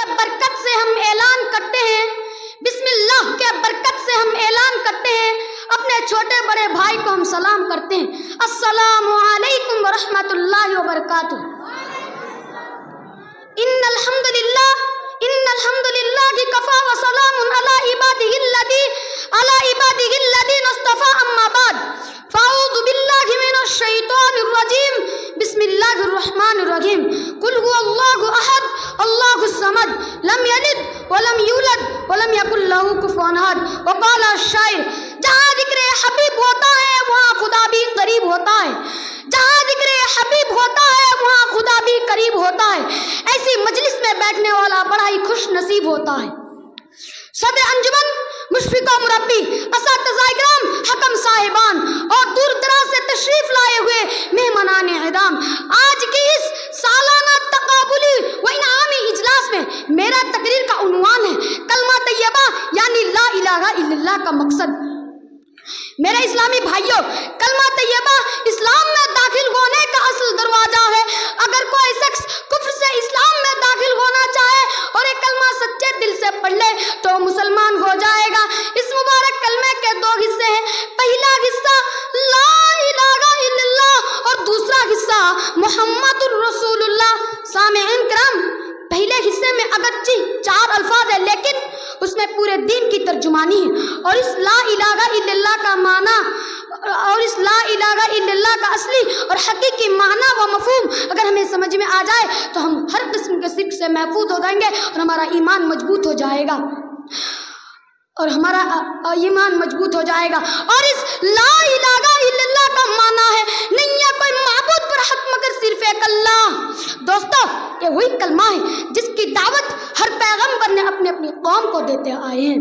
کے برکت سے ہم اعلان کرتے ہیں، بسم اللہ کے برکت سے ہم اعلان کرتے ہیں، اپنے چھوٹے بڑے بھائی کو ہم سلام کرتے ہیں، السلام علیکم ورحمۃ اللہ وبرکاتہ۔ ان الحمد للہ کفا وسلام علی عبادہ الذین اصطفى، اما بعد فاعوذ باللہ من الشیطان الرجیم، بسم اللہ الرحمن الرحیم، قل هو اللہ احد اللہ الصمد لم یلد ولم یولد ولم یکن لہ کفوا احد۔ وقال الشاعر، جہاں ذکر حبیب ہوتا ہے وہاں خدا بھی قریب ہوتا ہے، جہاں ذکر حبیب ہوتا ہے وہاں خدا بھی قریب ہوتا ہے، ایسی مجلس میں بیٹھنے والا بڑا ہی خوش نصیب ہوتا ہے۔ صدر انجمن، مشفق و مربی، اساتذہ اکرام، حکم صاحبان اور دور دراز سے تشریف لائے ہوئے مہمانان اعظام، آج کی اس سالانہ تقابلی و انعامی اجلاس میں میرا تقریر کا عنوان ہے کلمہ طیبہ یعنی لا الہ الا اللہ کا مقصد۔ میرے اسلامی بھائیوں، کلمہ طیبہ اسلام میں داخل ہونے کا اصل دروازہ ہے۔ اگر کوئی شخص کفر سے اسلام میں داخل ہونا چاہے اور یہ کلمہ سچے دل سے پڑھ لے تو مسلمان ہو جائے گا۔ اس مبارک کلمے کے دو حصے ہیں، پہلا حصہ لا الہ الا اللہ اور دوسرا حصہ محمد الرسول اللہ۔ سامعین کرام، پہلے حصے میں اگرچہ 4 الفاظ ہیں لیکن اس میں پورے دین کی ترجمانی ہے، اور اس لا الہ الا اللہ کا معنی اور اس لا الہ الا اللہ کا اصلی اور حقیقی معنی و مفہوم اگر ہمیں سمجھ میں آ جائے تو ہم ہر قسم کے شرک سے محفوظ ہو جائیں گے اور ہمارا ایمان مضبوط ہو جائے گا اور اس لا الہ الا اللہ کا معنی ہے نہیں ہے کوئی معبود پر حق مگر صرف ایک اللہ۔ دوستو، یہ وہی کلمہ ہے جس کی دعوت ہر پیغمبر نے اپنی اپنی قوم کو دیتے آئے ہیں۔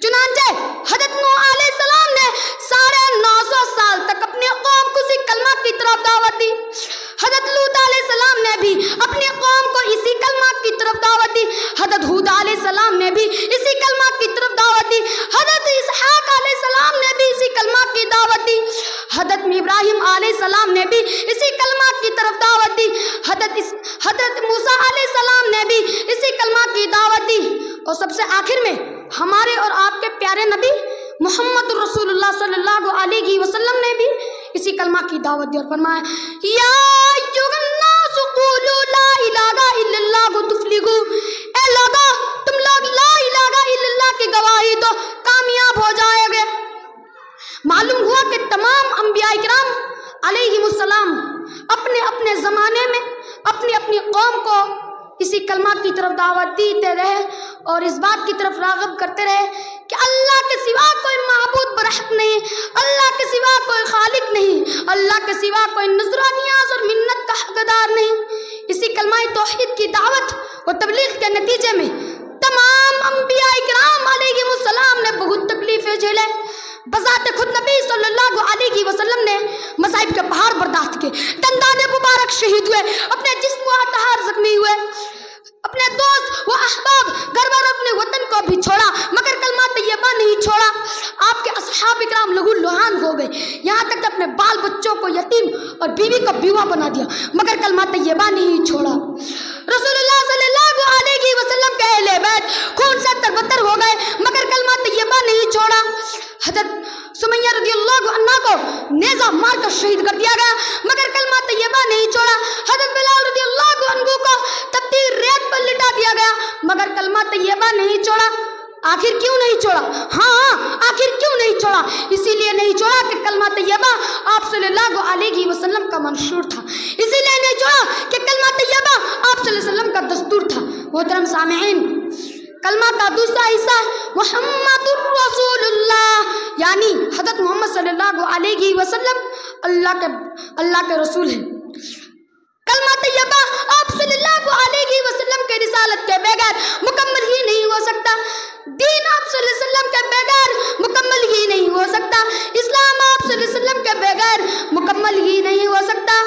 چنانچہ حضرت نوح علیہ السلام نے 950 سال تک اپنی قوم کو اسی کلمہ کی طرف دعوت دی۔ حضرت لوط علیہ السلام نے بھی اپنی قوم کو اسی کلمہ کی طرف دعوت دی۔ حضرت ہود علیہ السلام نے بھی اسی کلمہ کی طرف دعوت دی۔ حضرت اسحاق علیہ السلام نے بھی اسی کلمہ کی دعوت دی۔ حضرت ابراہیم علیہ السلام نے بھی اسی کلمہ کی طرف دعوت دی۔ حضرت موسیٰ علیہ السلام نے بھی اسی کلمہ کی دعوت دی، اور سب سے آخر میں ہمارے اور آپ کے پیارے نبی محمد رسول اللہ صلی اللہ علیہ وسلم نے بھی اسی کلمہ کی دعوت دی اور فرمایا، یا ایھا الناس قولوا لا الہ الا اللہ تفلحوا، اے لوگو تم لوگ لا الہ الا اللہ کی گواہی دو، کامیاب ہو جائے گے۔ معلوم ہوا کہ تمام انبیاء کرام علیہم السلام اپنے اپنے زمانے میں اپنی اپنی قوم کو اسی کلمہ کی طرف دعوت دیتے رہے اور اس بات کی طرف راغب کرتے رہے کہ اللہ کے سوا کوئی معبود برحق نہیں، اللہ کے سوا کوئی خالق نہیں، اللہ کے سوا کوئی نذر و نیاز اور منت کا حقدار نہیں۔ اسی کلمہ توحید کی دعوت و تبلیغ کے نتیجے میں تمام انبیاء کرام علیہم السلام نے بہت تکلیفیں جھیلے۔ بذات خود نبی صلی اللہ علیہ وسلم نے مصائب کے پہاڑ برداشت کیے، دندان مبارک شہید ہوئے، اپنے جسم و اطہار زخمی ہوئے، اپنے دوست و احباب گھر بار اپنے وطن کو بھی چھوڑا مگر کلمہ طیبہ نہیں چھوڑا۔ آپ کے اصحاب اکرام لہو لہان ہو گئے، یہاں تک کہ اپنے بال بچوں کو یتیم اور بیوی کو بیوہ بنا دیا مگر کلمہ طیبہ نہیں چھوڑا۔ رسول اللہ صلی اللہ علیہ وسلم کے اہل بیت خون سے تربتر ہو گئے مگر کلمہ طیبہ نہیں چھوڑا۔ حضرت سمیہ رضی اللہ عنہ کو نیزہ مار کر شہید کر دیا گیا مگر کلمہ طیبہ نہیں چھوڑا۔ حضرت بلال رضی اللہ عنہ کو تپتی ریت پر لٹا دیا گیا مگر کلمہ طیبہ نہیں چھوڑا۔ آخر کیوں نہیں چھوڑا؟ آخر کیوں نہیں چھوڑا؟ اسی لیے نہیں چھوڑا کہ کلمہ طیبہ آپ صلی اللہ علیہ وسلم کا منشور تھا، اسی لیے نہیں چھوڑا کہ کلمہ طیبہ آپ صلی اللہ علیہ وسلم کا دستور تھا۔ محترم سامعین، کلمہ کا دوسرا حصہ محمد الرسول اللہ یعنی حضرت محمد صلی اللہ علیہ وسلم اللہ کے رسول ہیں۔ کلمہ طیبہ آپ صلی اللہ علیہ وسلم کے رسالت کے بغیر مکمل ہی نہیں ہو سکتا، دین آپ صلی اللہ علیہ وسلم کے بغیر مکمل ہی نہیں ہو سکتا، اسلام آپ صلی اللہ علیہ وسلم کے بغیر مکمل ہی نہیں ہو سکتا۔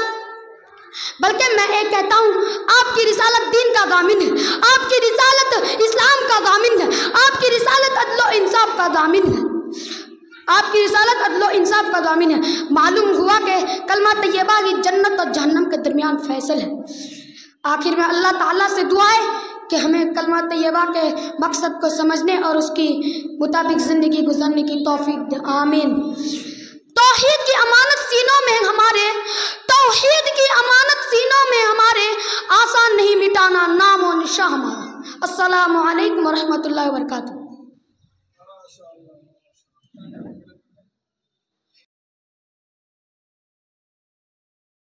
بلکہ میں ایک کہتا ہوں، آپ کی رسالت دین کا ضامن ہے، آپ کی رسالت اسلام کا ضامن ہے، آپ کی رسالت عدل و انصاف کا ضامن ہے، آپ کی رسالت عدل و انصاف کا ضامن ہے۔ معلوم ہوا کہ کلمہ طیبہ ہی جنت اور جہنم کے درمیان فیصل ہے۔ آخر میں اللہ تعالیٰ سے دعا ہے کہ ہمیں کلمہ طیبہ کے مقصد کو سمجھنے اور اس کی مطابق زندگی گزارنے کی توفیق دے، آمین۔ توحید کی امانت سینوں میں ہمارے، توحید کی امانت سینوں میں ہمارے، آسان نہیں مٹانا نام و نشاں ہمارا۔ السلام علیکم ورحمۃ اللہ وبرکاتہ۔